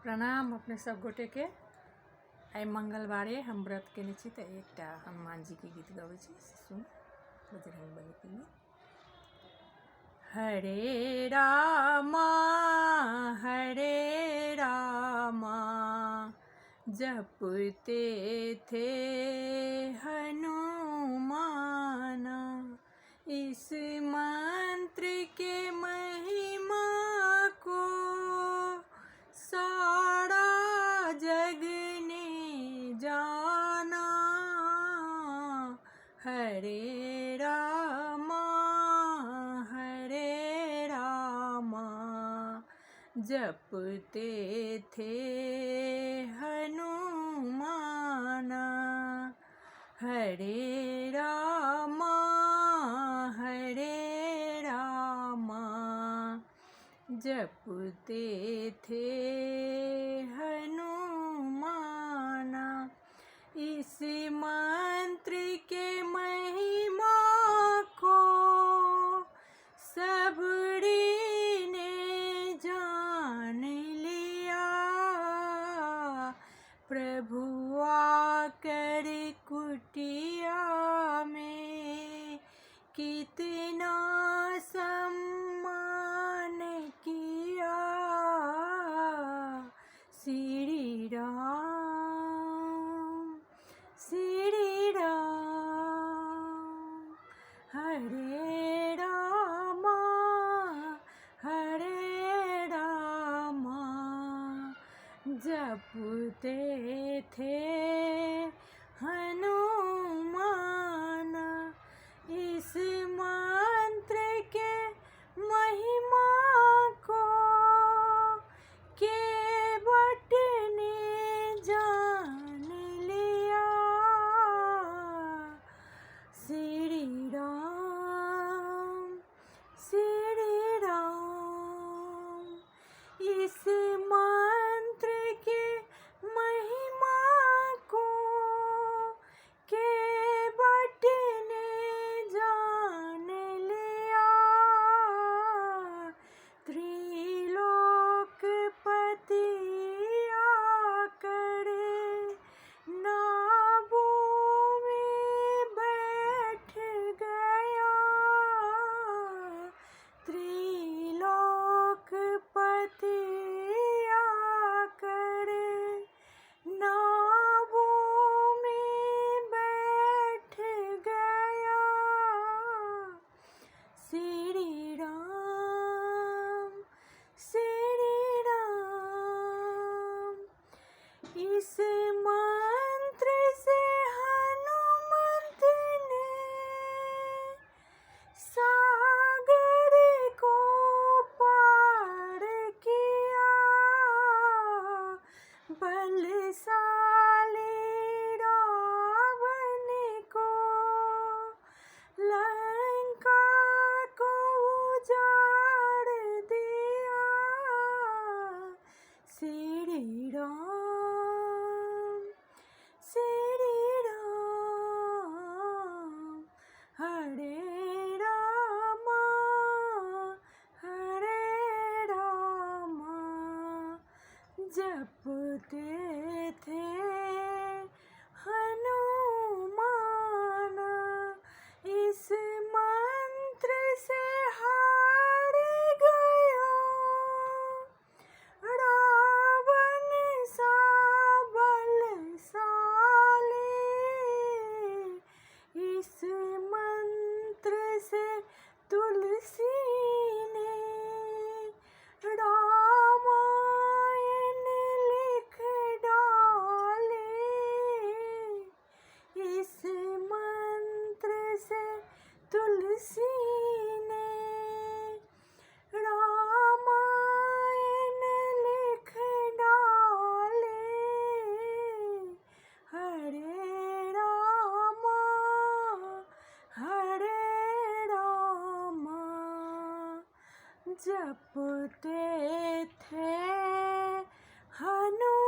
प्रणाम अपने सब गोटे के। आई मंगलवारे हम व्रत केने छी तो एकटा हनुमान जी के गीत गावे छी, सुन बजरंग बली के गीत। हरे रामा जपते थे हनुमाना, इस मंत्र के महिमा को सारा जग ने जाना। हरे रामा जपते थे हनुमाना। हरे रामा जपते थे हनुमाना, इस मंत्र के महिमा को सबरी ने जान लिया। प्रभु आकर कुटिया में कितना सम्मान किया। श्री राम हरे रामा जपते थे हनुमाना, इस मंत्र के महिमा को केवट ने जान लिया। श्री राम इस मंत्र के महिमा को केवट ने जान लिया। त्रिलोकपति आकर नाभों में बैठ गया। त्रिलोकपति आकर नाभों में बैठ गया। श्री राम इस मंत्र से हनुमंत ने सागर को पार किया। बलशाली रावण को लंका को उजाड़ दिया। श्री राम हरे रामा जपते थे हनुमाना, इस मंत्र से हार गया रावण सा बलशाली। इस मंत्र से तुलसी ने रामायण लिख डाली। इस मंत्र से तुलसी ने रामायण लिख डाली। हरे रामा जपते थे हनुमान।